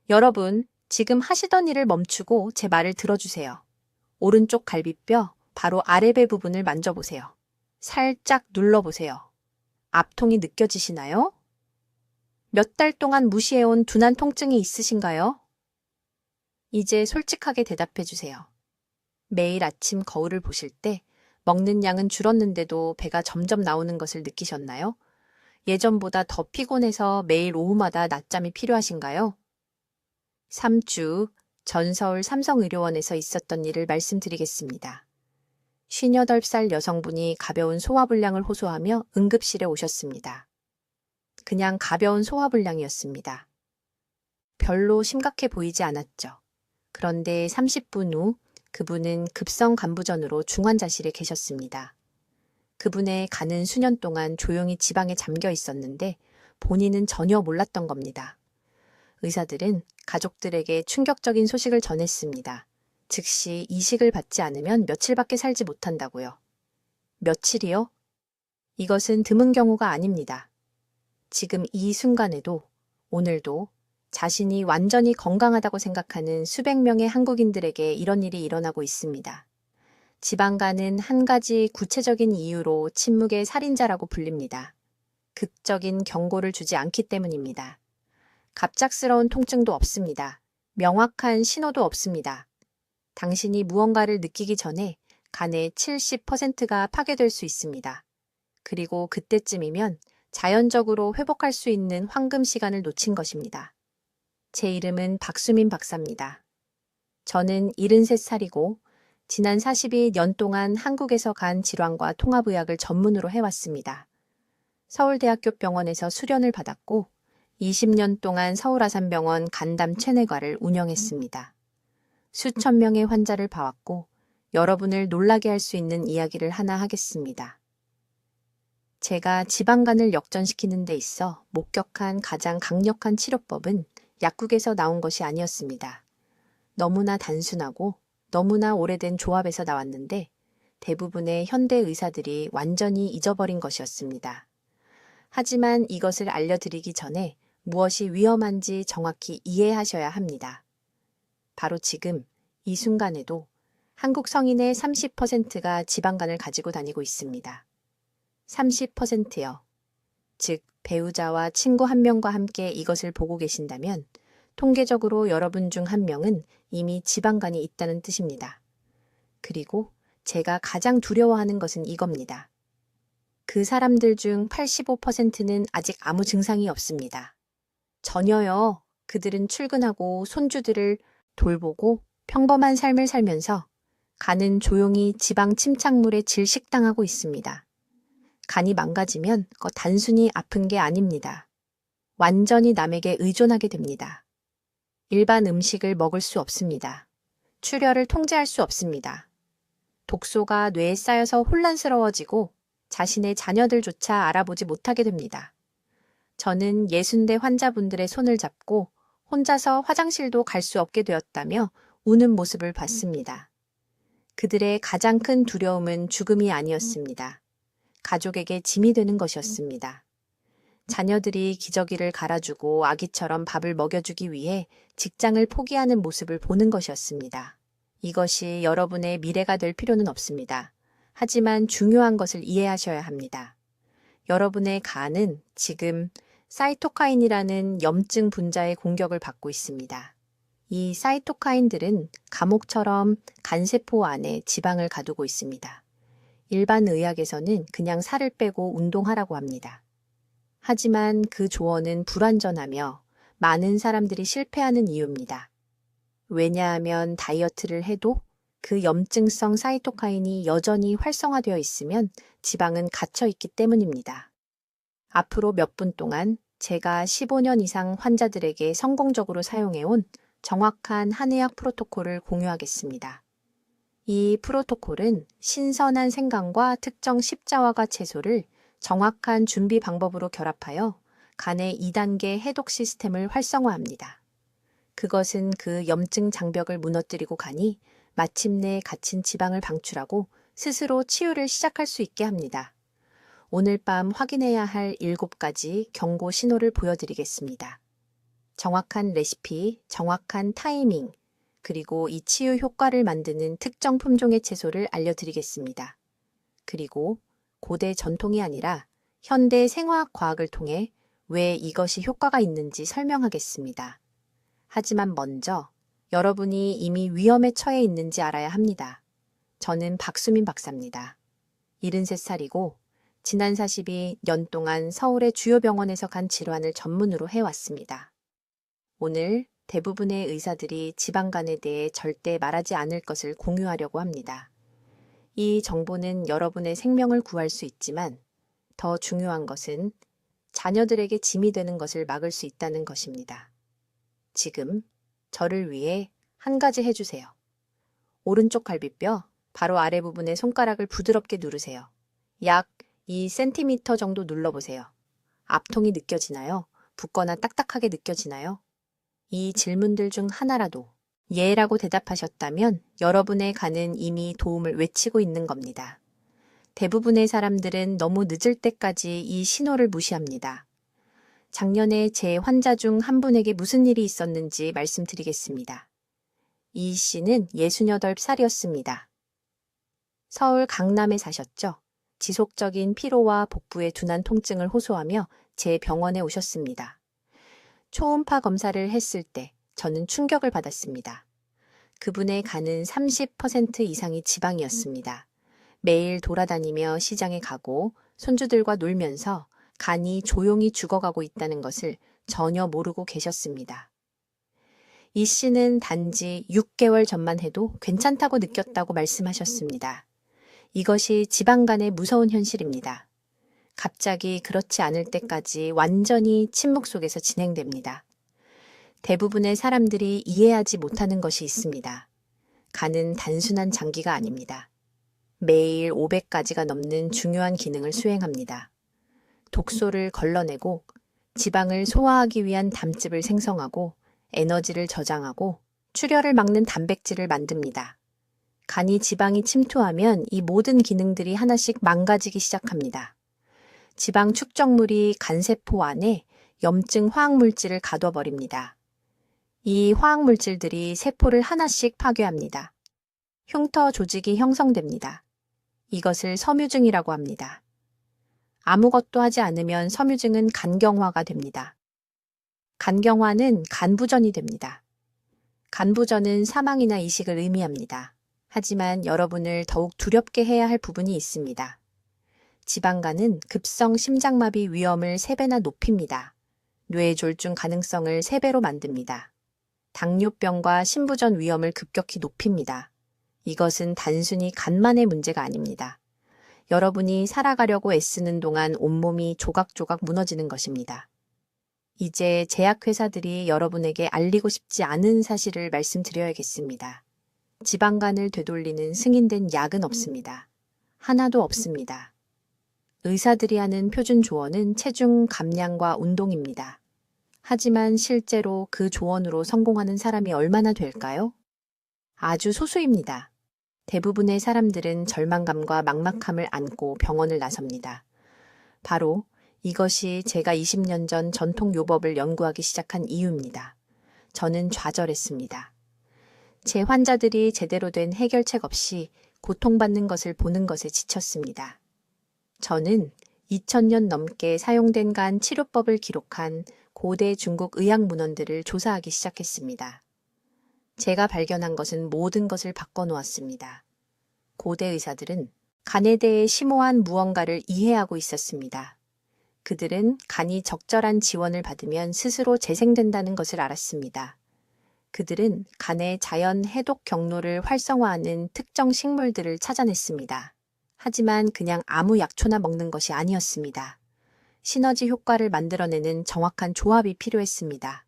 여러분, 지금 하시던 일을 멈추고 제 말을 들어주세요. 오른쪽 갈비뼈 바로 아래배 부분을 만져보세요. 살짝 눌러보세요. 압통이 느껴지시나요? 몇 달 동안 무시해온 둔한 통증이 있으신가요? 이제 솔직하게 대답해 주세요. 매일 아침 거울을 보실 때 먹는 양은 줄었는데도 배가 점점 나오는 것을 느끼셨나요? 예전보다 더 피곤해서 매일 오후마다 낮잠이 필요하신가요? 3주 전서울 삼성의료원에서 있었던 일을 말씀드리겠습니다. 58살 여성분이 가벼운 소화불량을 호소하며 응급실에 오셨습니다. 그냥 가벼운 소화불량이었습니다. 별로 심각해 보이지 않았죠. 그런데 30분 후 그분은 급성 간부전으로 중환자실에 계셨습니다. 그분의 간은 수년 동안 조용히 지방에 잠겨 있었는데 본인은 전혀 몰랐던 겁니다. 의사들은 가족들에게 충격적인 소식을 전했습니다. 즉시 이식을 받지 않으면 며칠밖에 살지 못한다고요. 며칠이요? 이것은 드문 경우가 아닙니다. 지금 이 순간에도, 오늘도 자신이 완전히 건강하다고 생각하는 수백 명의 한국인들에게 이런 일이 일어나고 있습니다. 지방간은 한 가지 구체적인 이유로 침묵의 살인자라고 불립니다. 극적인 경고를 주지 않기 때문입니다. 갑작스러운 통증도 없습니다. 명확한 신호도 없습니다. 당신이 무언가를 느끼기 전에 간의 70%가 파괴될 수 있습니다. 그리고 그때쯤이면 자연적으로 회복할 수 있는 황금 시간을 놓친 것입니다. 제 이름은 박수민 박사입니다. 저는 73살이고 지난 42년 동안 한국에서 간 질환과 통합의학을 전문으로 해왔습니다. 서울대학교 병원에서 수련을 받았고 20년 동안 서울아산병원 간담 체내과를 운영했습니다. 수천 명의 환자를 봐왔고 여러분을 놀라게 할 수 있는 이야기를 하나 하겠습니다. 제가 지방간을 역전시키는 데 있어 목격한 가장 강력한 치료법은 약국에서 나온 것이 아니었습니다. 너무나 단순하고 너무나 오래된 조합에서 나왔는데 대부분의 현대 의사들이 완전히 잊어버린 것이었습니다. 하지만 이것을 알려드리기 전에 무엇이 위험한지 정확히 이해하셔야 합니다. 바로 지금 이 순간에도 한국 성인의 30%가 지방간을 가지고 다니고 있습니다. 30%요. 즉 배우자와 친구 한 명과 함께 이것을 보고 계신다면 통계적으로 여러분 중 한 명은 이미 지방간이 있다는 뜻입니다. 그리고 제가 가장 두려워하는 것은 이겁니다. 그 사람들 중 85%는 아직 아무 증상이 없습니다. 전혀요. 그들은 출근하고 손주들을 돌보고 평범한 삶을 살면서 간은 조용히 지방 침착물에 질식당하고 있습니다. 간이 망가지면 단순히 아픈 게 아닙니다. 완전히 남에게 의존하게 됩니다. 일반 음식을 먹을 수 없습니다. 출혈을 통제할 수 없습니다. 독소가 뇌에 쌓여서 혼란스러워지고 자신의 자녀들조차 알아보지 못하게 됩니다. 저는 60대 환자분들의 손을 잡고 혼자서 화장실도 갈 수 없게 되었다며 우는 모습을 봤습니다. 그들의 가장 큰 두려움은 죽음이 아니었습니다. 가족에게 짐이 되는 것이었습니다. 자녀들이 기저귀를 갈아주고 아기처럼 밥을 먹여주기 위해 직장을 포기하는 모습을 보는 것이었습니다. 이것이 여러분의 미래가 될 필요는 없습니다. 하지만 중요한 것을 이해하셔야 합니다. 여러분의 간은 지금 사이토카인이라는 염증 분자의 공격을 받고 있습니다. 이 사이토카인들은 감옥처럼 간세포 안에 지방을 가두고 있습니다. 일반 의학에서는 그냥 살을 빼고 운동하라고 합니다. 하지만 그 조언은 불완전하며 많은 사람들이 실패하는 이유입니다. 왜냐하면 다이어트를 해도 그 염증성 사이토카인이 여전히 활성화되어 있으면 지방은 갇혀 있기 때문입니다. 앞으로 몇 분 동안 제가 15년 이상 환자들에게 성공적으로 사용해온 정확한 한의학 프로토콜을 공유하겠습니다. 이 프로토콜은 신선한 생강과 특정 십자화과 채소를 정확한 준비 방법으로 결합하여 간의 2단계 해독 시스템을 활성화합니다. 그것은 그 염증 장벽을 무너뜨리고 가니 마침내 갇힌 지방을 방출하고 스스로 치유를 시작할 수 있게 합니다. 오늘 밤 확인해야 할 7가지 경고 신호를 보여드리겠습니다. 정확한 레시피, 정확한 타이밍, 그리고 이 치유 효과를 만드는 특정 품종의 채소를 알려드리겠습니다. 그리고 고대 전통이 아니라 현대 생화학 과학을 통해 왜 이것이 효과가 있는지 설명하겠습니다. 하지만 먼저 여러분이 이미 위험에 처해 있는지 알아야 합니다. 저는 박수민 박사입니다. 73살이고 지난 42년 동안 서울의 주요 병원에서 간 질환을 전문으로 해왔습니다. 오늘 대부분의 의사들이 지방간에 대해 절대 말하지 않을 것을 공유하려고 합니다. 이 정보는 여러분의 생명을 구할 수 있지만 더 중요한 것은 자녀들에게 짐이 되는 것을 막을 수 있다는 것입니다. 지금 저를 위해 한 가지 해주세요. 오른쪽 갈비뼈 바로 아래 부분의 손가락을 부드럽게 누르세요. 약 2cm 정도 눌러보세요. 압통이 느껴지나요? 붓거나 딱딱하게 느껴지나요? 이 질문들 중 하나라도 예라고 대답하셨다면 여러분의 간은 이미 도움을 외치고 있는 겁니다. 대부분의 사람들은 너무 늦을 때까지 이 신호를 무시합니다. 작년에 제 환자 중 한 분에게 무슨 일이 있었는지 말씀드리겠습니다. 이 씨는 68살이었습니다. 서울 강남에 사셨죠? 지속적인 피로와 복부의 둔한 통증을 호소하며 제 병원에 오셨습니다. 초음파 검사를 했을 때 저는 충격을 받았습니다. 그분의 간은 30% 이상이 지방이었습니다. 매일 돌아다니며 시장에 가고 손주들과 놀면서 간이 조용히 죽어가고 있다는 것을 전혀 모르고 계셨습니다. 이 씨는 단지 6개월 전만 해도 괜찮다고 느꼈다고 말씀하셨습니다. 이것이 지방간의 무서운 현실입니다. 갑자기 그렇지 않을 때까지 완전히 침묵 속에서 진행됩니다. 대부분의 사람들이 이해하지 못하는 것이 있습니다. 간은 단순한 장기가 아닙니다. 매일 500가지가 넘는 중요한 기능을 수행합니다. 독소를 걸러내고 지방을 소화하기 위한 담즙을 생성하고 에너지를 저장하고 출혈을 막는 단백질을 만듭니다. 간이 지방이 침투하면 이 모든 기능들이 하나씩 망가지기 시작합니다. 지방 축적물이 간세포 안에 염증 화학물질을 가둬버립니다. 이 화학물질들이 세포를 하나씩 파괴합니다. 흉터 조직이 형성됩니다. 이것을 섬유증이라고 합니다. 아무것도 하지 않으면 섬유증은 간경화가 됩니다. 간경화는 간부전이 됩니다. 간부전은 사망이나 이식을 의미합니다. 하지만 여러분을 더욱 두렵게 해야 할 부분이 있습니다. 지방간은 급성 심장마비 위험을 3배나 높입니다. 뇌졸중 가능성을 3배로 만듭니다. 당뇨병과 심부전 위험을 급격히 높입니다. 이것은 단순히 간만의 문제가 아닙니다. 여러분이 살아가려고 애쓰는 동안 온몸이 조각조각 무너지는 것입니다. 이제 제약회사들이 여러분에게 알리고 싶지 않은 사실을 말씀드려야겠습니다. 지방간을 되돌리는 승인된 약은 없습니다. 하나도 없습니다. 의사들이 하는 표준 조언은 체중 감량과 운동입니다. 하지만 실제로 그 조언으로 성공하는 사람이 얼마나 될까요? 아주 소수입니다. 대부분의 사람들은 절망감과 막막함을 안고 병원을 나섭니다. 바로 이것이 제가 20년 전 전통 요법을 연구하기 시작한 이유입니다. 저는 좌절했습니다. 제 환자들이 제대로 된 해결책 없이 고통받는 것을 보는 것에 지쳤습니다. 저는 2000년 넘게 사용된 간 치료법을 기록한 고대 중국 의학 문헌들을 조사하기 시작했습니다. 제가 발견한 것은 모든 것을 바꿔놓았습니다. 고대 의사들은 간에 대해 심오한 무언가를 이해하고 있었습니다. 그들은 간이 적절한 지원을 받으면 스스로 재생된다는 것을 알았습니다. 그들은 간의 자연 해독 경로를 활성화하는 특정 식물들을 찾아냈습니다. 하지만 그냥 아무 약초나 먹는 것이 아니었습니다. 시너지 효과를 만들어내는 정확한 조합이 필요했습니다.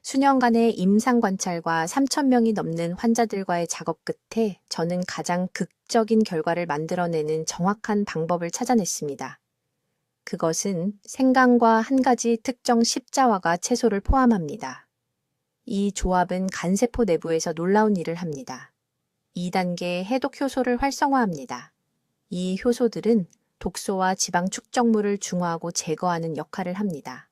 수년간의 임상 관찰과 3,000명이 넘는 환자들과의 작업 끝에 저는 가장 극적인 결과를 만들어내는 정확한 방법을 찾아냈습니다. 그것은 생강과 한 가지 특정 십자화가 채소를 포함합니다. 이 조합은 간세포 내부에서 놀라운 일을 합니다. 2단계 해독 효소를 활성화합니다. 이 효소들은 독소와 지방 축적물을 중화하고 제거하는 역할을 합니다.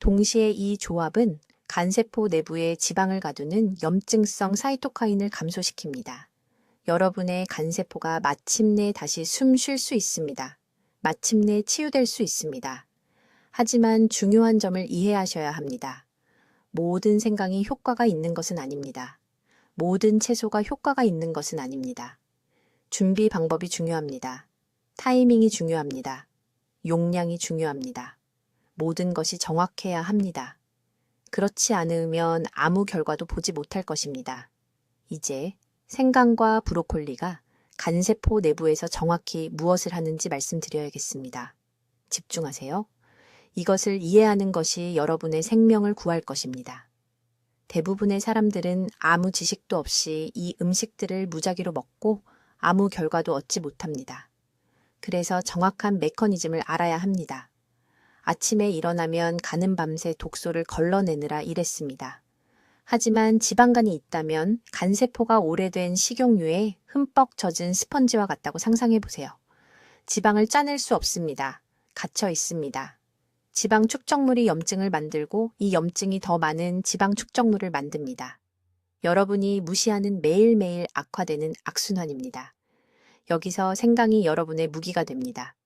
동시에 이 조합은 간세포 내부에 지방을 가두는 염증성 사이토카인을 감소시킵니다. 여러분의 간세포가 마침내 다시 숨 쉴 수 있습니다. 마침내 치유될 수 있습니다. 하지만 중요한 점을 이해하셔야 합니다. 모든 생강이 효과가 있는 것은 아닙니다. 모든 채소가 효과가 있는 것은 아닙니다. 준비 방법이 중요합니다. 타이밍이 중요합니다. 용량이 중요합니다. 모든 것이 정확해야 합니다. 그렇지 않으면 아무 결과도 보지 못할 것입니다. 이제 생강과 브로콜리가 간세포 내부에서 정확히 무엇을 하는지 말씀드려야겠습니다. 집중하세요. 이것을 이해하는 것이 여러분의 생명을 구할 것입니다. 대부분의 사람들은 아무 지식도 없이 이 음식들을 무작위로 먹고 아무 결과도 얻지 못합니다. 그래서 정확한 메커니즘을 알아야 합니다. 아침에 일어나면 가는 밤새 독소를 걸러내느라 일했습니다. 하지만 지방간이 있다면 간세포가 오래된 식용유에 흠뻑 젖은 스펀지와 같다고 상상해 보세요. 지방을 짜낼 수 없습니다. 갇혀 있습니다. 지방 축적물이 염증을 만들고 이 염증이 더 많은 지방 축적물을 만듭니다. 여러분이 무시하는 매일매일 악화되는 악순환입니다. 여기서 생강이 여러분의 무기가 됩니다.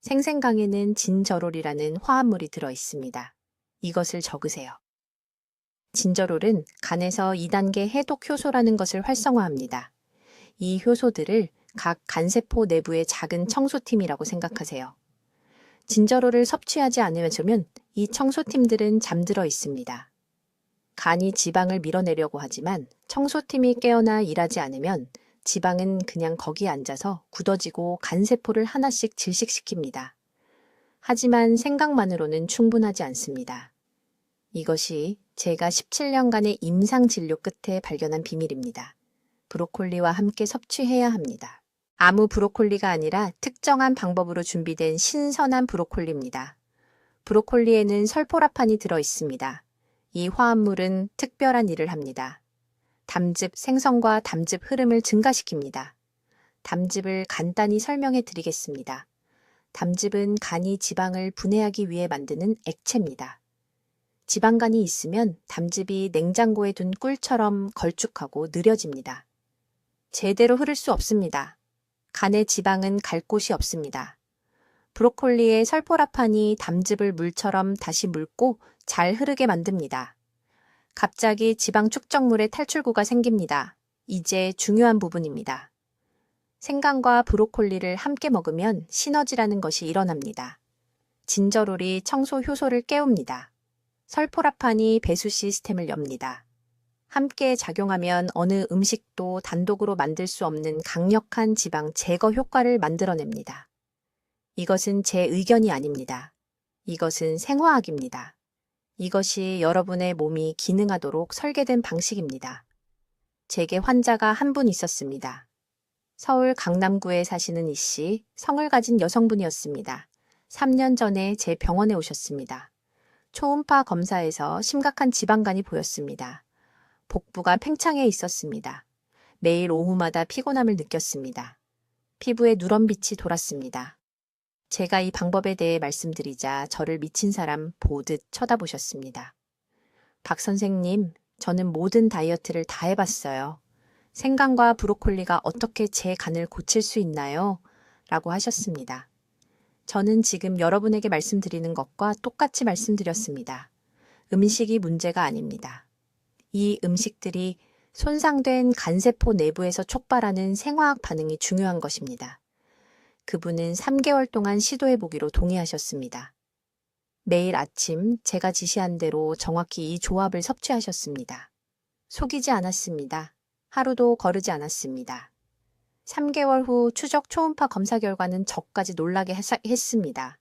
생생강에는 진저롤이라는 화합물이 들어 있습니다. 이것을 적으세요. 진저롤은 간에서 2단계 해독 효소라는 것을 활성화합니다. 이 효소들을 각 간세포 내부의 작은 청소팀이라고 생각하세요. 진저롤을 섭취하지 않으면 이 청소팀들은 잠들어 있습니다. 간이 지방을 밀어내려고 하지만 청소팀이 깨어나 일하지 않으면 지방은 그냥 거기에 앉아서 굳어지고 간세포를 하나씩 질식시킵니다. 하지만 생강만으로는 충분하지 않습니다. 이것이 제가 17년간의 임상 진료 끝에 발견한 비밀입니다. 브로콜리와 함께 섭취해야 합니다. 아무 브로콜리가 아니라 특정한 방법으로 준비된 신선한 브로콜리입니다. 브로콜리에는 설포라판이 들어 있습니다. 이 화합물은 특별한 일을 합니다. 담즙 생성과 담즙 흐름을 증가시킵니다. 담즙을 간단히 설명해 드리겠습니다. 담즙은 간이 지방을 분해하기 위해 만드는 액체입니다. 지방간이 있으면 담즙이 냉장고에 둔 꿀처럼 걸쭉하고 느려집니다. 제대로 흐를 수 없습니다. 간의 지방은 갈 곳이 없습니다. 브로콜리의 설포라판이 담즙을 물처럼 다시 묽고 잘 흐르게 만듭니다. 갑자기 지방 축적물의 탈출구가 생깁니다. 이제 중요한 부분입니다. 생강과 브로콜리를 함께 먹으면 시너지라는 것이 일어납니다. 진저롤이 청소 효소를 깨웁니다. 설포라판이 배수 시스템을 엽니다. 함께 작용하면 어느 음식도 단독으로 만들 수 없는 강력한 지방 제거 효과를 만들어냅니다. 이것은 제 의견이 아닙니다. 이것은 생화학입니다. 이것이 여러분의 몸이 기능하도록 설계된 방식입니다. 제게 환자가 한 분 있었습니다. 서울 강남구에 사시는 이 씨, 성을 가진 여성분이었습니다. 3년 전에 제 병원에 오셨습니다. 초음파 검사에서 심각한 지방간이 보였습니다. 복부가 팽창해 있었습니다. 매일 오후마다 피곤함을 느꼈습니다. 피부에 누런빛이 돌았습니다. 제가 이 방법에 대해 말씀드리자 저를 미친 사람 보듯 쳐다보셨습니다. 박 선생님, 저는 모든 다이어트를 다 해봤어요. 생강과 브로콜리가 어떻게 제 간을 고칠 수 있나요? 라고 하셨습니다. 저는 지금 여러분에게 말씀드리는 것과 똑같이 말씀드렸습니다. 음식이 문제가 아닙니다. 이 음식들이 손상된 간세포 내부에서 촉발하는 생화학 반응이 중요한 것입니다. 그분은 3개월 동안 시도해보기로 동의하셨습니다. 매일 아침 제가 지시한 대로 정확히 이 조합을 섭취하셨습니다. 속이지 않았습니다. 하루도 거르지 않았습니다. 3개월 후 추적 초음파 검사 결과는 저까지 놀라게 했습니다.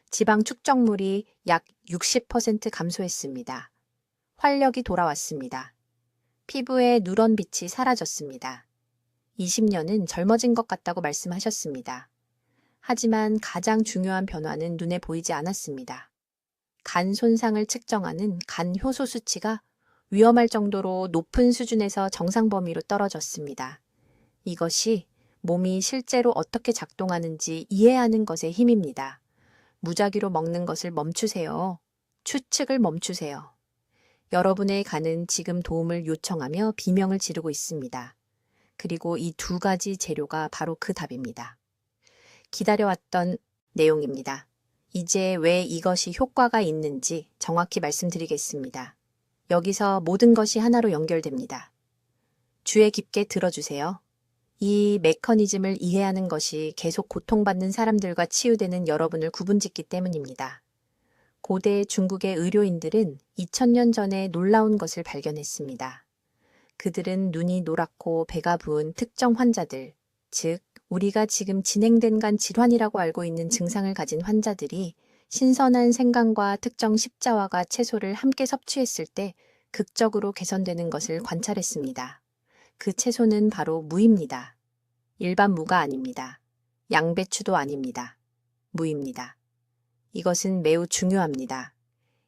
지방 축적물이 약 60% 감소했습니다. 활력이 돌아왔습니다. 피부에 누런빛이 사라졌습니다. 20년은 젊어진 것 같다고 말씀하셨습니다. 하지만 가장 중요한 변화는 눈에 보이지 않았습니다. 간 손상을 측정하는 간 효소 수치가 위험할 정도로 높은 수준에서 정상 범위로 떨어졌습니다. 이것이 몸이 실제로 어떻게 작동하는지 이해하는 것의 힘입니다. 무작위로 먹는 것을 멈추세요. 추측을 멈추세요. 여러분의 간은 지금 도움을 요청하며 비명을 지르고 있습니다. 그리고 이 두 가지 재료가 바로 그 답입니다. 기다려왔던 내용입니다. 이제 왜 이것이 효과가 있는지 정확히 말씀드리겠습니다. 여기서 모든 것이 하나로 연결됩니다. 주의 깊게 들어주세요. 이 메커니즘을 이해하는 것이 계속 고통받는 사람들과 치유되는 여러분을 구분짓기 때문입니다. 고대 중국의 의료인들은 2000년 전에 놀라운 것을 발견했습니다. 그들은 눈이 노랗고 배가 부은 특정 환자들, 즉 우리가 지금 진행된 간 질환이라고 알고 있는 증상을 가진 환자들이 신선한 생강과 특정 십자화가 채소를 함께 섭취했을 때 극적으로 개선되는 것을 관찰했습니다. 그 채소는 바로 무입니다. 일반 무가 아닙니다. 양배추도 아닙니다. 무입니다. 이것은 매우 중요합니다.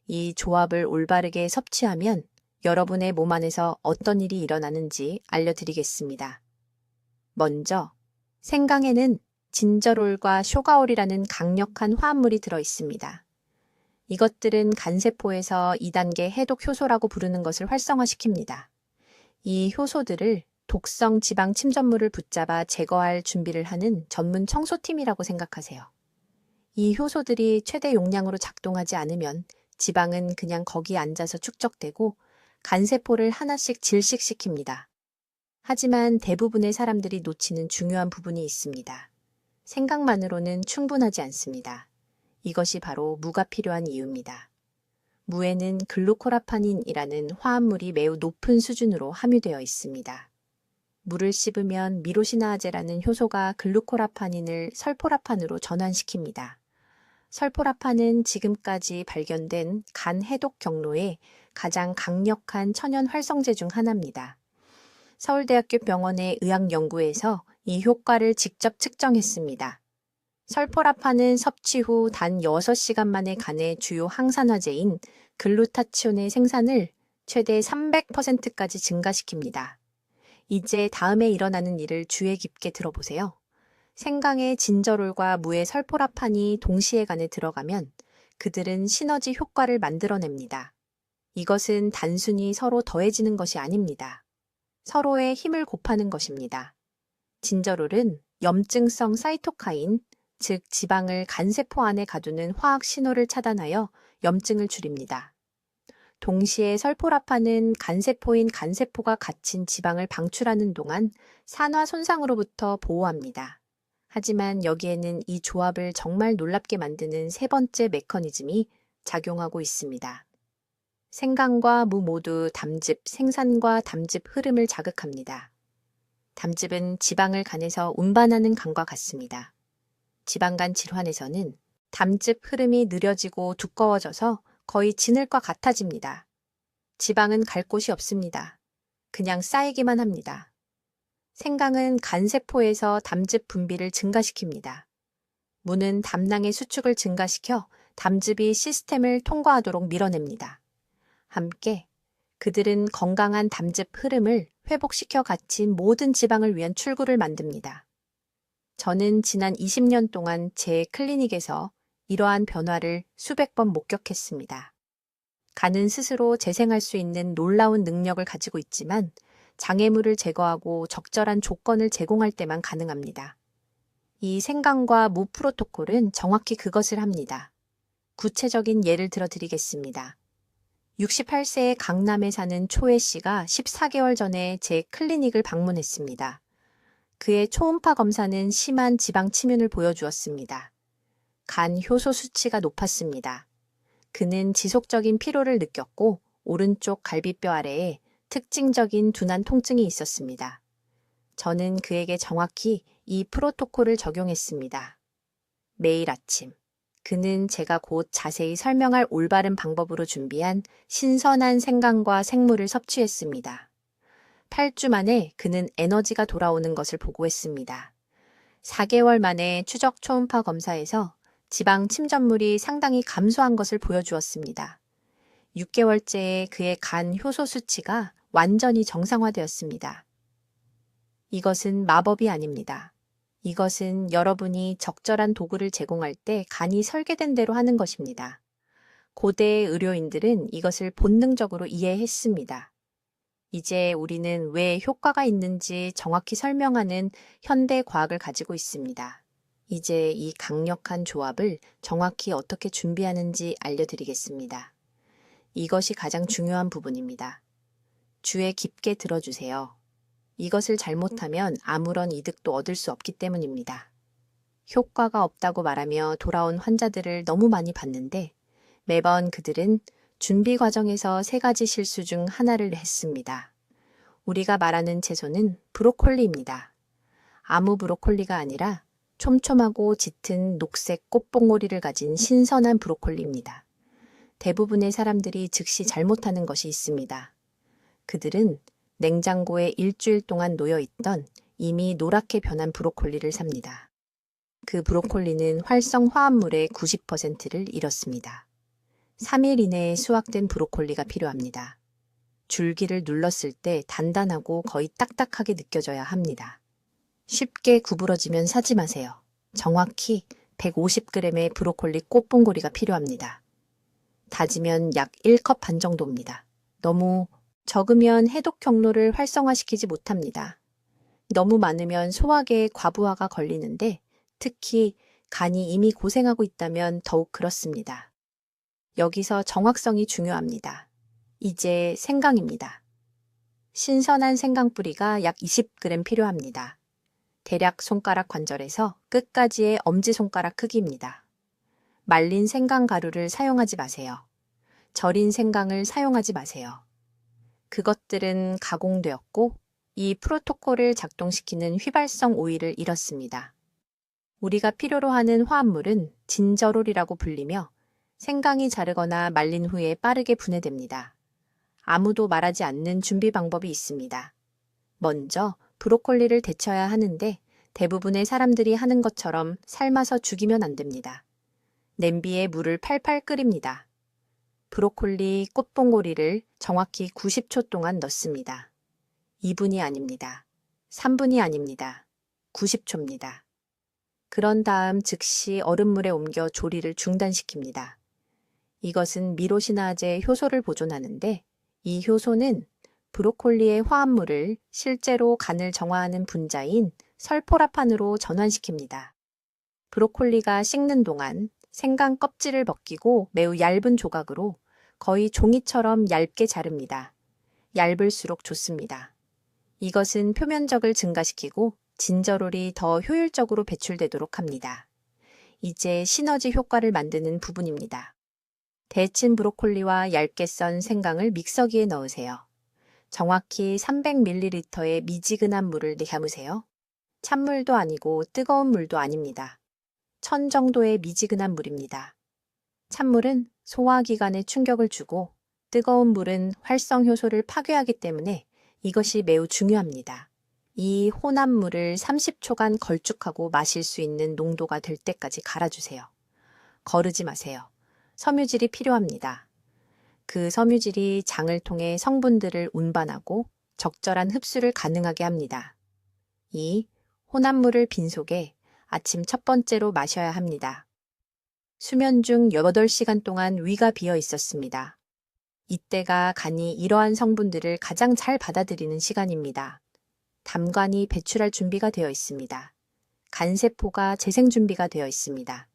이 조합을 올바르게 섭취하면 여러분의 몸 안에서 어떤 일이 일어나는지 알려드리겠습니다. 먼저 생강에는 진저롤과 쇼가올이라는 강력한 화합물이 들어 있습니다. 이것들은 간세포에서 2단계 해독 효소라고 부르는 것을 활성화시킵니다. 이 효소들을 독성 지방 침전물을 붙잡아 제거할 준비를 하는 전문 청소팀이라고 생각하세요. 이 효소들이 최대 용량으로 작동하지 않으면 지방은 그냥 거기에 앉아서 축적되고 간세포를 하나씩 질식시킵니다. 하지만 대부분의 사람들이 놓치는 중요한 부분이 있습니다. 생강만으로는 충분하지 않습니다. 이것이 바로 무가 필요한 이유입니다. 무에는 글루코라파닌이라는 화합물이 매우 높은 수준으로 함유되어 있습니다. 물을 씹으면 미로시나아제라는 효소가 글루코라파닌을 설포라판으로 전환시킵니다. 설포라판은 지금까지 발견된 간 해독 경로의 가장 강력한 천연 활성제 중 하나입니다. 서울대학교 병원의 의학연구에서 이 효과를 직접 측정했습니다. 설포라판은 섭취 후 단 6시간 만에 간의 주요 항산화제인 글루타치온의 생산을 최대 300%까지 증가시킵니다. 이제 다음에 일어나는 일을 주의 깊게 들어보세요. 생강의 진저롤과 무의 설포라판이 동시에 간에 들어가면 그들은 시너지 효과를 만들어냅니다. 이것은 단순히 서로 더해지는 것이 아닙니다. 서로의 힘을 곱하는 것입니다. 진저롤은 염증성 사이토카인, 즉 지방을 간세포 안에 가두는 화학 신호를 차단하여 염증을 줄입니다. 동시에 설포라판은 간세포인 간세포가 갇힌 지방을 방출하는 동안 산화 손상으로부터 보호합니다. 하지만 여기에는 이 조합을 정말 놀랍게 만드는 세 번째 메커니즘이 작용하고 있습니다. 생강과 무 모두 담즙 생산과 담즙 흐름을 자극합니다. 담즙은 지방을 간에서 운반하는 강과 같습니다. 지방간 질환에서는 담즙 흐름이 느려지고 두꺼워져서 거의 진흙과 같아집니다. 지방은 갈 곳이 없습니다. 그냥 쌓이기만 합니다. 생강은 간세포에서 담즙 분비를 증가시킵니다. 무는 담낭의 수축을 증가시켜 담즙이 시스템을 통과하도록 밀어냅니다. 함께 그들은 건강한 담즙 흐름을 회복시켜 갇힌 모든 지방을 위한 출구를 만듭니다. 저는 지난 20년 동안 제 클리닉에서 이러한 변화를 수백 번 목격했습니다. 간은 스스로 재생할 수 있는 놀라운 능력을 가지고 있지만 장애물을 제거하고 적절한 조건을 제공할 때만 가능합니다. 이 생강과 무 프로토콜은 정확히 그것을 합니다. 구체적인 예를 들어 드리겠습니다. 68세의 강남에 사는 초혜 씨가 14개월 전에 제 클리닉을 방문했습니다. 그의 초음파 검사는 심한 지방 침윤을 보여주었습니다. 간 효소 수치가 높았습니다. 그는 지속적인 피로를 느꼈고 오른쪽 갈비뼈 아래에 특징적인 둔한 통증이 있었습니다. 저는 그에게 정확히 이 프로토콜을 적용했습니다. 매일 아침, 그는 제가 곧 자세히 설명할 올바른 방법으로 준비한 신선한 생강과 생물을 섭취했습니다. 8주 만에 그는 에너지가 돌아오는 것을 보고했습니다. 4개월 만에 추적 초음파 검사에서 지방 침전물이 상당히 감소한 것을 보여주었습니다. 6개월째에 그의 간 효소 수치가 완전히 정상화되었습니다. 이것은 마법이 아닙니다. 이것은 여러분이 적절한 도구를 제공할 때 간이 설계된 대로 하는 것입니다. 고대 의료인들은 이것을 본능적으로 이해했습니다. 이제 우리는 왜 효과가 있는지 정확히 설명하는 현대 과학을 가지고 있습니다. 이제 이 강력한 조합을 정확히 어떻게 준비하는지 알려드리겠습니다. 이것이 가장 중요한 부분입니다. 주에 깊게 들어주세요. 이것을 잘못하면 아무런 이득도 얻을 수 없기 때문입니다. 효과가 없다고 말하며 돌아온 환자들을 너무 많이 봤는데 매번 그들은 준비 과정에서 3가지 실수 중 하나를 했습니다. 우리가 말하는 채소는 브로콜리입니다. 아무 브로콜리가 아니라 촘촘하고 짙은 녹색 꽃봉오리를 가진 신선한 브로콜리입니다. 대부분의 사람들이 즉시 잘못하는 것이 있습니다. 그들은 냉장고에 일주일 동안 놓여있던 이미 노랗게 변한 브로콜리를 삽니다. 그 브로콜리는 활성 화합물의 90%를 잃었습니다. 3일 이내에 수확된 브로콜리가 필요합니다. 줄기를 눌렀을 때 단단하고 거의 딱딱하게 느껴져야 합니다. 쉽게 구부러지면 사지 마세요. 정확히 150g의 브로콜리 꽃봉고리가 필요합니다. 다지면 약 1컵 반 정도입니다. 너무 적으면 해독 경로를 활성화시키지 못합니다. 너무 많으면 소화계에 과부하가 걸리는데 특히 간이 이미 고생하고 있다면 더욱 그렇습니다. 여기서 정확성이 중요합니다. 이제 생강입니다. 신선한 생강 뿌리가 약 20g 필요합니다. 대략 손가락 관절에서 끝까지의 엄지손가락 크기입니다. 말린 생강 가루를 사용하지 마세요. 절인 생강을 사용하지 마세요. 그것들은 가공되었고 이 프로토콜을 작동시키는 휘발성 오일을 잃었습니다. 우리가 필요로 하는 화합물은 진저롤이라고 불리며 생강이 자르거나 말린 후에 빠르게 분해됩니다. 아무도 말하지 않는 준비 방법이 있습니다. 먼저 브로콜리를 데쳐야 하는데 대부분의 사람들이 하는 것처럼 삶아서 죽이면 안 됩니다. 냄비에 물을 팔팔 끓입니다. 브로콜리 꽃봉오리를 정확히 90초 동안 넣습니다. 2분이 아닙니다. 3분이 아닙니다. 90초입니다. 그런 다음 즉시 얼음물에 옮겨 조리를 중단시킵니다. 이것은 미로시나제 효소를 보존하는데 이 효소는 브로콜리의 화합물을 실제로 간을 정화하는 분자인 설포라판으로 전환시킵니다. 브로콜리가 식는 동안 생강 껍질을 벗기고 매우 얇은 조각으로 거의 종이처럼 얇게 자릅니다. 얇을수록 좋습니다. 이것은 표면적을 증가시키고 진저롤이 더 효율적으로 배출되도록 합니다. 이제 시너지 효과를 만드는 부분입니다. 데친 브로콜리와 얇게 썬 생강을 믹서기에 넣으세요. 정확히 300ml의 미지근한 물을 담으세요. 찬물도 아니고 뜨거운 물도 아닙니다. 1000 정도의 미지근한 물입니다. 찬물은 소화기관에 충격을 주고 뜨거운 물은 활성효소를 파괴하기 때문에 이것이 매우 중요합니다. 이 혼합물을 30초간 걸쭉하고 마실 수 있는 농도가 될 때까지 갈아주세요. 거르지 마세요. 섬유질이 필요합니다. 그 섬유질이 장을 통해 성분들을 운반하고 적절한 흡수를 가능하게 합니다. 이 혼합물을 빈속에 아침 첫 번째로 마셔야 합니다. 수면 중 8시간 동안 위가 비어 있었습니다. 이때가 간이 이러한 성분들을 가장 잘 받아들이는 시간입니다. 담관이 배출할 준비가 되어 있습니다. 간세포가 재생 준비가 되어 있습니다.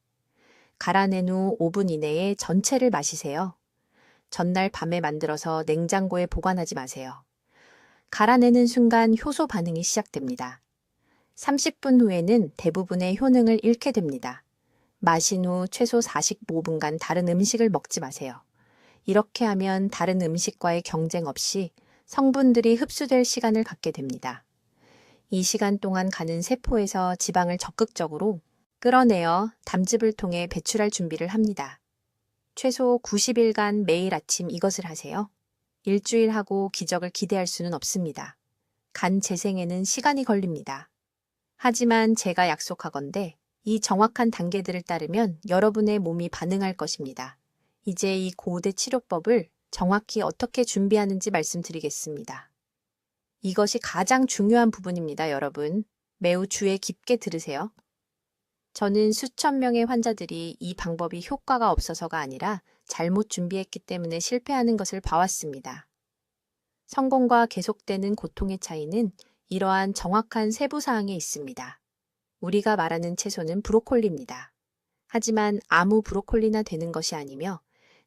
갈아낸 후 5분 이내에 전체를 마시세요. 전날 밤에 만들어서 냉장고에 보관하지 마세요. 갈아내는 순간 효소 반응이 시작됩니다. 30분 후에는 대부분의 효능을 잃게 됩니다. 마신 후 최소 45분간 다른 음식을 먹지 마세요. 이렇게 하면 다른 음식과의 경쟁 없이 성분들이 흡수될 시간을 갖게 됩니다. 이 시간 동안 간은 세포에서 지방을 적극적으로 끌어내어 담즙을 통해 배출할 준비를 합니다. 최소 90일간 매일 아침 이것을 하세요. 일주일 하고 기적을 기대할 수는 없습니다. 간 재생에는 시간이 걸립니다. 하지만 제가 약속하건대 이 정확한 단계들을 따르면 여러분의 몸이 반응할 것입니다. 이제 이 고대 치료법을 정확히 어떻게 준비하는지 말씀드리겠습니다. 이것이 가장 중요한 부분입니다, 여러분. 매우 주의 깊게 들으세요. 저는 수천 명의 환자들이 이 방법이 효과가 없어서가 아니라 잘못 준비했기 때문에 실패하는 것을 봐왔습니다. 성공과 계속되는 고통의 차이는 이러한 정확한 세부 사항에 있습니다. 우리가 말하는 채소는 브로콜리입니다. 하지만 아무 브로콜리나 되는 것이 아니며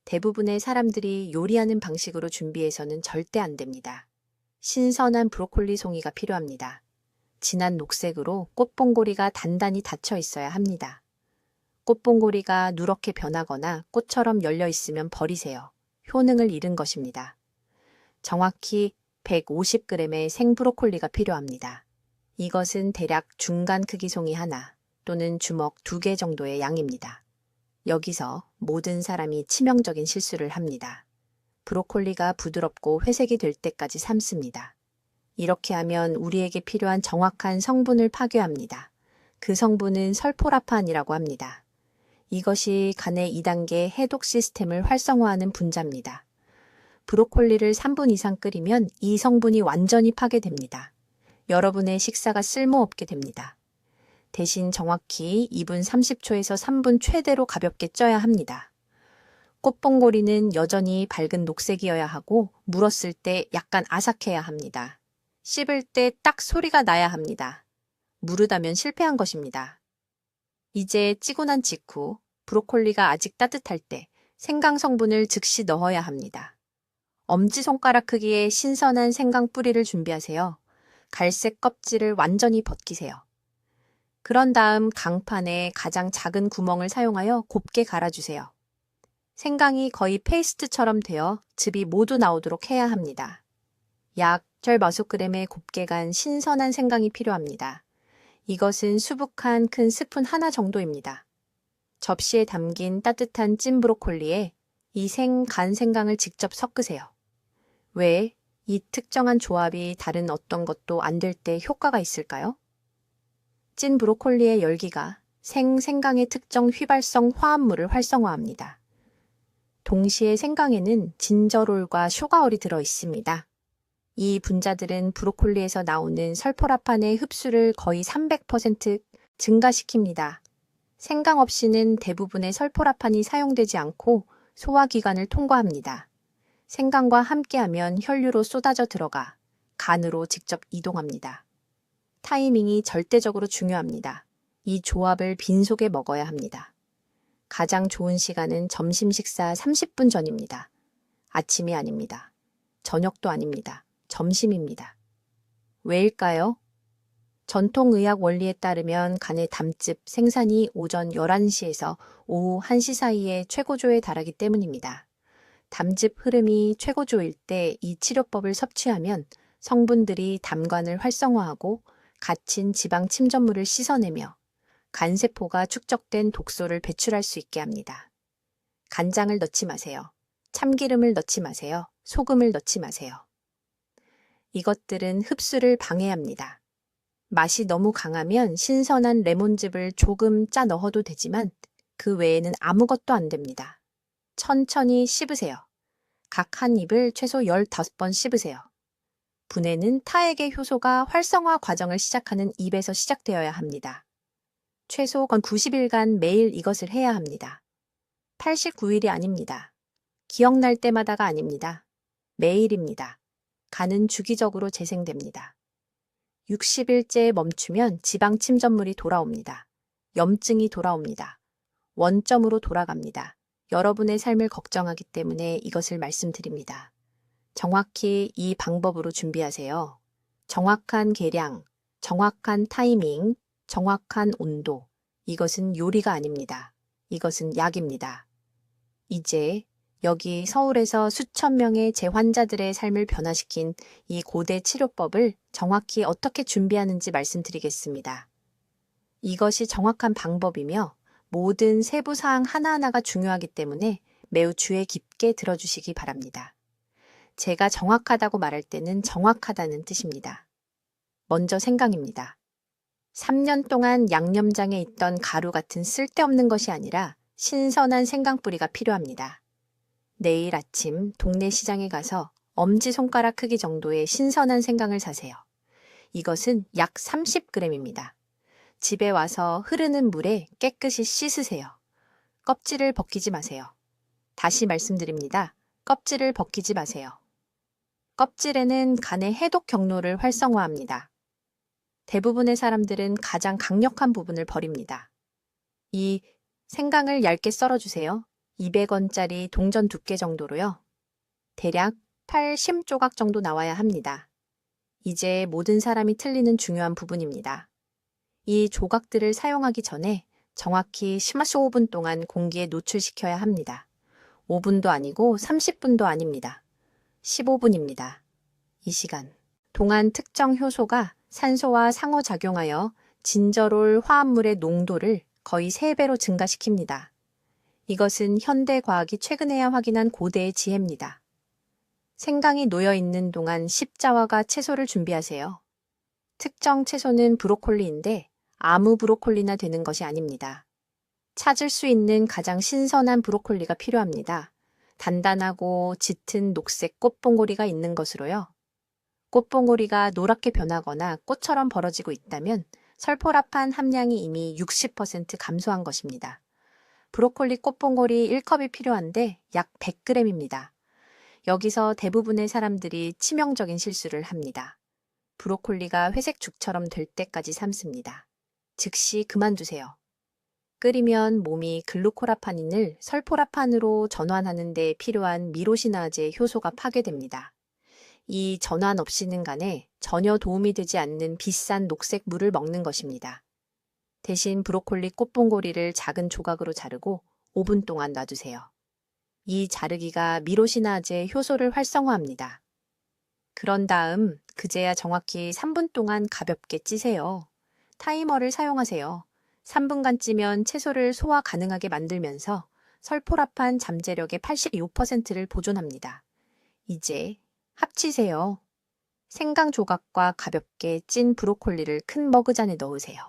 대부분의 사람들이 요리하는 방식으로 준비해서는 절대 안 됩니다. 신선한 브로콜리 송이가 필요합니다. 진한 녹색으로 꽃봉고리가 단단히 닫혀 있어야 합니다. 꽃봉고리가 누렇게 변하거나 꽃처럼 열려 있으면 버리세요. 효능을 잃은 것입니다. 정확히 150g의 생브로콜리가 필요합니다. 이것은 대략 중간 크기 송이 하나 또는 주먹 2개 정도의 양입니다. 여기서 모든 사람이 치명적인 실수를 합니다. 브로콜리가 부드럽고 회색이 될 때까지 삶습니다. 이렇게 하면 우리에게 필요한 정확한 성분을 파괴합니다. 그 성분은 설포라판이라고 합니다. 이것이 간의 2단계 해독 시스템을 활성화하는 분자입니다. 브로콜리를 3분 이상 끓이면 이 성분이 완전히 파괴됩니다. 여러분의 식사가 쓸모없게 됩니다. 대신 정확히 2분 30초에서 3분 최대로 가볍게 쪄야 합니다. 꽃봉고리는 여전히 밝은 녹색이어야 하고 물었을 때 약간 아삭해야 합니다. 씹을 때 딱 소리가 나야 합니다. 무르다면 실패한 것입니다. 이제 찌고 난 직후 브로콜리가 아직 따뜻할 때 생강 성분을 즉시 넣어야 합니다. 엄지손가락 크기의 신선한 생강 뿌리를 준비하세요. 갈색 껍질을 완전히 벗기세요. 그런 다음 강판에 가장 작은 구멍을 사용하여 곱게 갈아주세요. 생강이 거의 페이스트처럼 되어 즙이 모두 나오도록 해야 합니다. 약 15g의 곱게 간 신선한 생강이 필요합니다. 이것은 수북한 큰 스푼 하나 정도입니다. 접시에 담긴 따뜻한 찐 브로콜리에 이 간 생강을 직접 섞으세요. 왜 이 특정한 조합이 다른 어떤 것도 안 될 때 효과가 있을까요? 찐 브로콜리의 열기가 생강의 특정 휘발성 화합물을 활성화합니다. 동시에 생강에는 진저롤과 쇼가올이 들어 있습니다. 이 분자들은 브로콜리에서 나오는 설포라판의 흡수를 거의 300% 증가시킵니다. 생강 없이는 대부분의 설포라판이 사용되지 않고 소화기관을 통과합니다. 생강과 함께하면 혈류로 쏟아져 들어가 간으로 직접 이동합니다. 타이밍이 절대적으로 중요합니다. 이 조합을 빈속에 먹어야 합니다. 가장 좋은 시간은 점심 식사 30분 전입니다. 아침이 아닙니다. 저녁도 아닙니다. 점심입니다. 왜일까요? 전통의학 원리에 따르면 간의 담즙 생산이 오전 11시에서 오후 1시 사이에 최고조에 달하기 때문입니다. 담즙 흐름이 최고조일 때 이 치료법을 섭취하면 성분들이 담관을 활성화하고 갇힌 지방 침전물을 씻어내며 간세포가 축적된 독소를 배출할 수 있게 합니다. 간장을 넣지 마세요. 참기름을 넣지 마세요. 소금을 넣지 마세요. 이것들은 흡수를 방해합니다. 맛이 너무 강하면 신선한 레몬즙을 조금 짜 넣어도 되지만 그 외에는 아무것도 안 됩니다. 천천히 씹으세요. 각 한 입을 최소 15번 씹으세요. 분해는 타액의 효소가 활성화 과정을 시작하는 입에서 시작되어야 합니다. 최소 90일간 매일 이것을 해야 합니다. 89일이 아닙니다. 기억날 때마다가 아닙니다. 매일입니다. 간은 주기적으로 재생됩니다. 60일째에 멈추면 지방 침전물이 돌아옵니다. 염증이 돌아옵니다. 원점으로 돌아갑니다. 여러분의 삶을 걱정하기 때문에 이것을 말씀드립니다. 정확히 이 방법으로 준비하세요. 정확한 계량, 정확한 타이밍, 정확한 온도. 이것은 요리가 아닙니다. 이것은 약입니다. 이제 여기 서울에서 수천 명의 재환자들의 삶을 변화시킨 이 고대 치료법을 정확히 어떻게 준비하는지 말씀드리겠습니다. 이것이 정확한 방법이며 모든 세부 사항 하나하나가 중요하기 때문에 매우 주의 깊게 들어주시기 바랍니다. 제가 정확하다고 말할 때는 정확하다는 뜻입니다. 먼저 생강입니다. 3년 동안 양념장에 있던 가루 같은 쓸데없는 것이 아니라 신선한 생강뿌리가 필요합니다. 내일 아침 동네 시장에 가서 엄지손가락 크기 정도의 신선한 생강을 사세요. 이것은 약 30g입니다. 집에 와서 흐르는 물에 깨끗이 씻으세요. 껍질을 벗기지 마세요. 다시 말씀드립니다. 껍질을 벗기지 마세요. 껍질에는 간의 해독 경로를 활성화합니다. 대부분의 사람들은 가장 강력한 부분을 버립니다. 이 생강을 얇게 썰어주세요. 200원짜리 동전 두께 정도로요. 대략 8, 10조각 정도 나와야 합니다. 이제 모든 사람이 틀리는 중요한 부분입니다. 이 조각들을 사용하기 전에 정확히 15분 동안 공기에 노출시켜야 합니다. 5분도 아니고 30분도 아닙니다. 15분입니다. 이 시간 동안 특정 효소가 산소와 상호작용하여 진저롤 화합물의 농도를 거의 3배로 증가시킵니다. 이것은 현대 과학이 최근에야 확인한 고대의 지혜입니다. 생강이 놓여있는 동안 십자화가 채소를 준비하세요. 특정 채소는 브로콜리인데 아무 브로콜리나 되는 것이 아닙니다. 찾을 수 있는 가장 신선한 브로콜리가 필요합니다. 단단하고 짙은 녹색 꽃봉오리가 있는 것으로요. 꽃봉오리가 노랗게 변하거나 꽃처럼 벌어지고 있다면 설포라판 함량이 이미 60% 감소한 것입니다. 브로콜리 꽃봉오리 1컵이 필요한데 약 100g입니다. 여기서 대부분의 사람들이 치명적인 실수를 합니다. 브로콜리가 회색 죽처럼 될 때까지 삶습니다. 즉시 그만두세요. 끓이면 몸이 글루코라파닌을 설포라판으로 전환하는 데 필요한 미로시나제 효소가 파괴됩니다. 이 전환 없이는 간에 전혀 도움이 되지 않는 비싼 녹색 물을 먹는 것입니다. 대신 브로콜리 꽃봉오리를 작은 조각으로 자르고 5분 동안 놔두세요. 이 자르기가 미로시나제 효소를 활성화합니다. 그런 다음 그제야 정확히 3분 동안 가볍게 찌세요. 타이머를 사용하세요. 3분간 찌면 채소를 소화 가능하게 만들면서 설포라판 잠재력의 85%를 보존합니다. 이제 합치세요. 생강 조각과 가볍게 찐 브로콜리를 큰 머그잔에 넣으세요.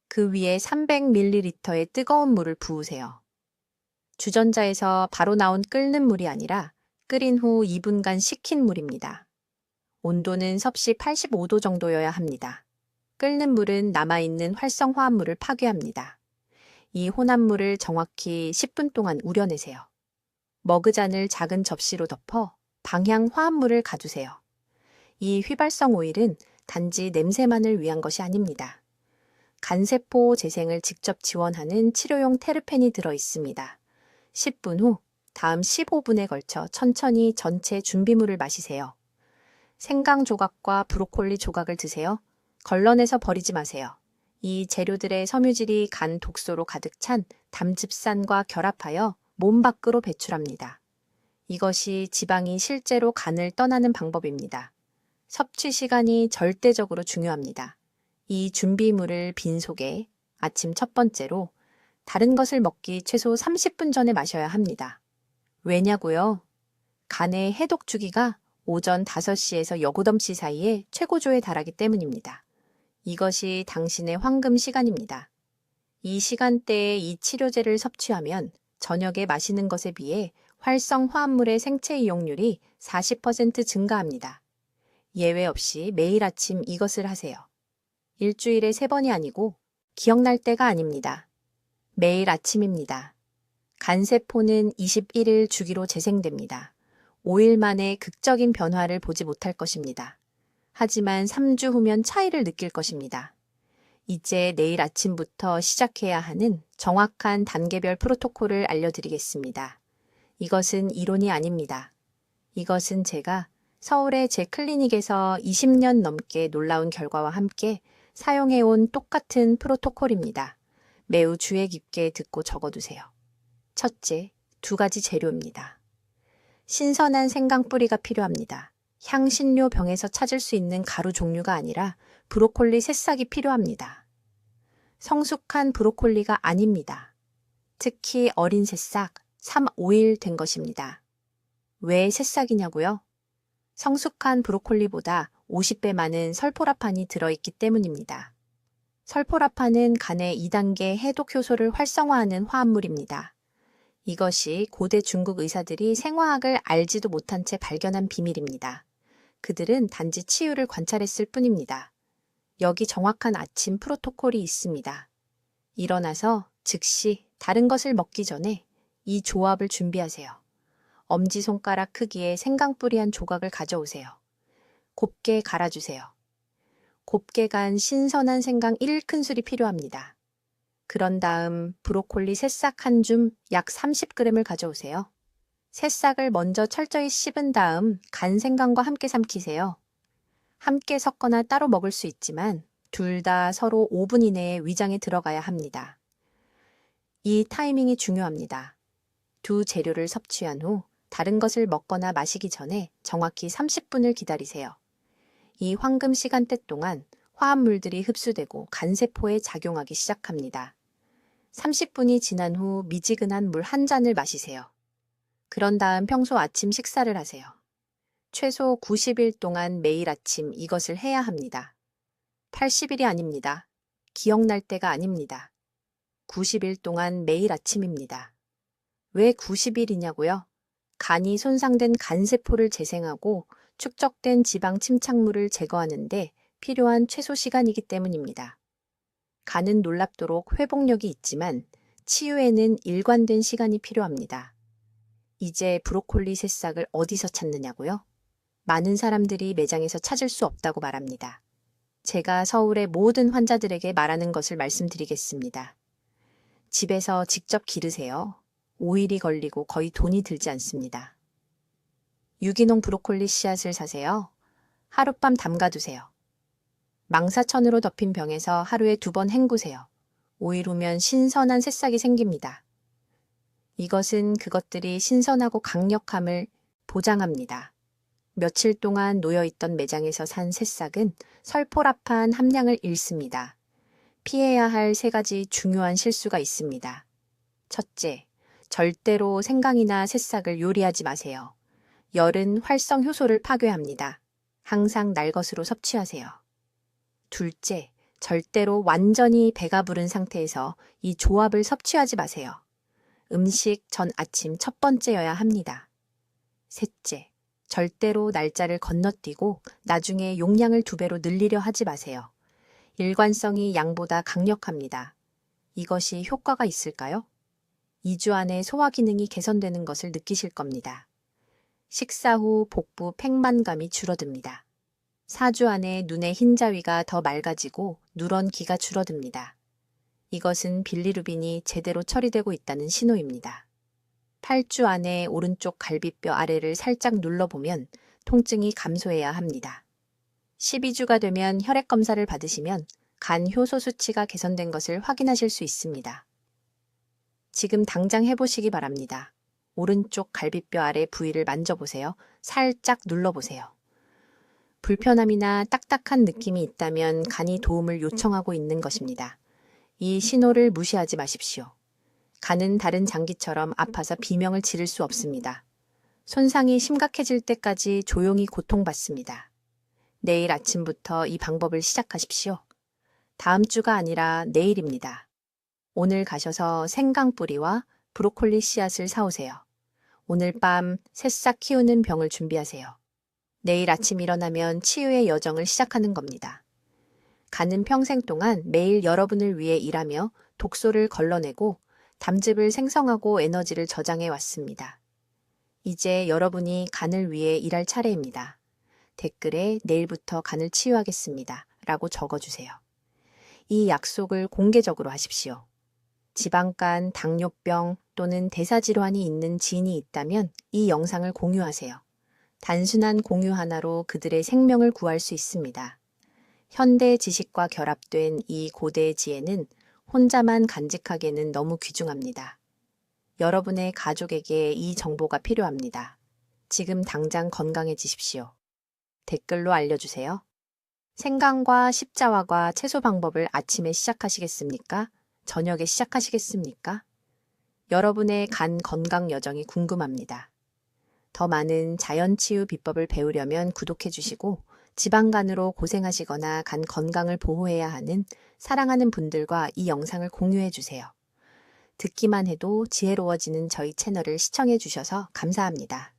그 위에 300ml의 뜨거운 물을 부으세요. 주전자에서 바로 나온 끓는 물이 아니라 끓인 후 2분간 식힌 물입니다. 온도는 섭씨 85도 정도여야 합니다. 끓는 물은 남아있는 활성화합물을 파괴합니다. 이 혼합물을 정확히 10분 동안 우려내세요. 머그잔을 작은 접시로 덮어 방향 화합물을 가두세요. 이 휘발성 오일은 단지 냄새만을 위한 것이 아닙니다. 간세포 재생을 직접 지원하는 치료용 테르펜이 들어 있습니다. 10분 후 다음 15분에 걸쳐 천천히 전체 준비물을 마시세요. 생강 조각과 브로콜리 조각을 드세요. 걸러내서 버리지 마세요. 이 재료들의 섬유질이 간 독소로 가득 찬 담즙산과 결합하여 몸 밖으로 배출합니다. 이것이 지방이 실제로 간을 떠나는 방법입니다. 섭취 시간이 절대적으로 중요합니다. 이 준비물을 빈속에 아침 첫 번째로 다른 것을 먹기 최소 30분 전에 마셔야 합니다. 왜냐고요? 간의 해독 주기가 오전 5시에서 여고 5시 사이에 최고조에 달하기 때문입니다. 이것이 당신의 황금 시간입니다. 이 시간대에 이 치료제를 섭취하면 저녁에 마시는 것에 비해 활성 화합물의 생체 이용률이 40% 증가합니다. 예외 없이 매일 아침 이것을 하세요. 일주일에 3번이 아니고 기억날 때가 아닙니다. 매일 아침입니다. 간세포는 21일 주기로 재생됩니다. 5일 만에 극적인 변화를 보지 못할 것입니다. 하지만 3주 후면 차이를 느낄 것입니다. 이제 내일 아침부터 시작해야 하는 정확한 단계별 프로토콜을 알려드리겠습니다. 이것은 이론이 아닙니다. 이것은 제가 서울의 제 클리닉에서 20년 넘게 놀라운 결과와 함께 사용해온 똑같은 프로토콜입니다. 매우 주의 깊게 듣고 적어두세요. 첫째, 2가지 재료입니다. 신선한 생강 뿌리가 필요합니다. 향신료 병에서 찾을 수 있는 가루 종류가 아니라 브로콜리 새싹이 필요합니다. 성숙한 브로콜리가 아닙니다. 특히 어린 새싹, 3, 5일 된 것입니다. 왜 새싹이냐고요? 성숙한 브로콜리보다 50배 많은 설포라판이 들어있기 때문입니다. 설포라판은 간의 2단계 해독 효소를 활성화하는 화합물입니다. 이것이 고대 중국 의사들이 생화학을 알지도 못한 채 발견한 비밀입니다. 그들은 단지 치유를 관찰했을 뿐입니다. 여기 정확한 아침 프로토콜이 있습니다. 일어나서 즉시 다른 것을 먹기 전에 이 조합을 준비하세요. 엄지손가락 크기의 생강뿌리 한 조각을 가져오세요. 곱게 갈아주세요. 곱게 간 신선한 생강 1큰술이 필요합니다. 그런 다음 브로콜리 새싹 한 줌 약 30g을 가져오세요. 새싹을 먼저 철저히 씹은 다음 간 생강과 함께 삼키세요. 함께 섞거나 따로 먹을 수 있지만 둘 다 서로 5분 이내에 위장에 들어가야 합니다. 이 타이밍이 중요합니다. 두 재료를 섭취한 후 다른 것을 먹거나 마시기 전에 정확히 30분을 기다리세요. 이 황금 시간대 동안 화합물들이 흡수되고 간세포에 작용하기 시작합니다. 30분이 지난 후 미지근한 물 한 잔을 마시세요. 그런 다음 평소 아침 식사를 하세요. 최소 90일 동안 매일 아침 이것을 해야 합니다. 80일이 아닙니다. 기억날 때가 아닙니다. 90일 동안 매일 아침입니다. 왜 90일이냐고요? 간이 손상된 간세포를 재생하고 축적된 지방 침착물을 제거하는데 필요한 최소 시간이기 때문입니다. 간은 놀랍도록 회복력이 있지만 치유에는 일관된 시간이 필요합니다. 이제 브로콜리 새싹을 어디서 찾느냐고요? 많은 사람들이 매장에서 찾을 수 없다고 말합니다. 제가 서울의 모든 환자들에게 말하는 것을 말씀드리겠습니다. 집에서 직접 기르세요. 오일이 걸리고 거의 돈이 들지 않습니다. 유기농 브로콜리 씨앗을 사세요. 하룻밤 담가두세요. 망사천으로 덮인 병에서 하루에 2번 헹구세요. 5일 후면 신선한 새싹이 생깁니다. 이것은 그것들이 신선하고 강력함을 보장합니다. 며칠 동안 놓여있던 매장에서 산 새싹은 설포라판 함량을 잃습니다. 피해야 할 3가지 중요한 실수가 있습니다. 첫째, 절대로 생강이나 새싹을 요리하지 마세요. 열은 활성 효소를 파괴합니다. 항상 날 것으로 섭취하세요. 둘째, 절대로 완전히 배가 부른 상태에서 이 조합을 섭취하지 마세요. 음식 전 아침 첫 번째여야 합니다. 셋째, 절대로 날짜를 건너뛰고 나중에 용량을 2배로 늘리려 하지 마세요. 일관성이 양보다 강력합니다. 이것이 효과가 있을까요? 2주 안에 소화 기능이 개선되는 것을 느끼실 겁니다. 식사 후 복부 팽만감이 줄어듭니다. 4주 안에 눈의 흰자위가 더 맑아지고 누런기가 줄어듭니다. 이것은 빌리루빈이 제대로 처리되고 있다는 신호입니다. 8주 안에 오른쪽 갈비뼈 아래를 살짝 눌러보면 통증이 감소해야 합니다. 12주가 되면 혈액 검사를 받으시면 간 효소 수치가 개선된 것을 확인하실 수 있습니다. 지금 당장 해보시기 바랍니다. 오른쪽 갈비뼈 아래 부위를 만져보세요. 살짝 눌러보세요. 불편함이나 딱딱한 느낌이 있다면 간이 도움을 요청하고 있는 것입니다. 이 신호를 무시하지 마십시오. 간은 다른 장기처럼 아파서 비명을 지를 수 없습니다. 손상이 심각해질 때까지 조용히 고통받습니다. 내일 아침부터 이 방법을 시작하십시오. 다음 주가 아니라 내일입니다. 오늘 가셔서 생강뿌리와 브로콜리 씨앗을 사오세요. 오늘 밤 새싹 키우는 병을 준비하세요. 내일 아침 일어나면 치유의 여정을 시작하는 겁니다. 간은 평생 동안 매일 여러분을 위해 일하며 독소를 걸러내고 담즙을 생성하고 에너지를 저장해 왔습니다. 이제 여러분이 간을 위해 일할 차례입니다. 댓글에 내일부터 간을 치유하겠습니다. 라고 적어주세요. 이 약속을 공개적으로 하십시오. 지방간, 당뇨병 또는 대사질환이 있는 지인이 있다면 이 영상을 공유하세요. 단순한 공유 하나로 그들의 생명을 구할 수 있습니다. 현대 지식과 결합된 이 고대의 지혜는 혼자만 간직하기에는 너무 귀중합니다. 여러분의 가족에게 이 정보가 필요합니다. 지금 당장 건강해지십시오. 댓글로 알려주세요. 생강과 십자화과 채소 방법을 아침에 시작하시겠습니까? 저녁에 시작하시겠습니까? 여러분의 간 건강 여정이 궁금합니다. 더 많은 자연치유 비법을 배우려면 구독해주시고 지방간으로 고생하시거나 간 건강을 보호해야 하는 사랑하는 분들과 이 영상을 공유해주세요. 듣기만 해도 지혜로워지는 저희 채널을 시청해주셔서 감사합니다.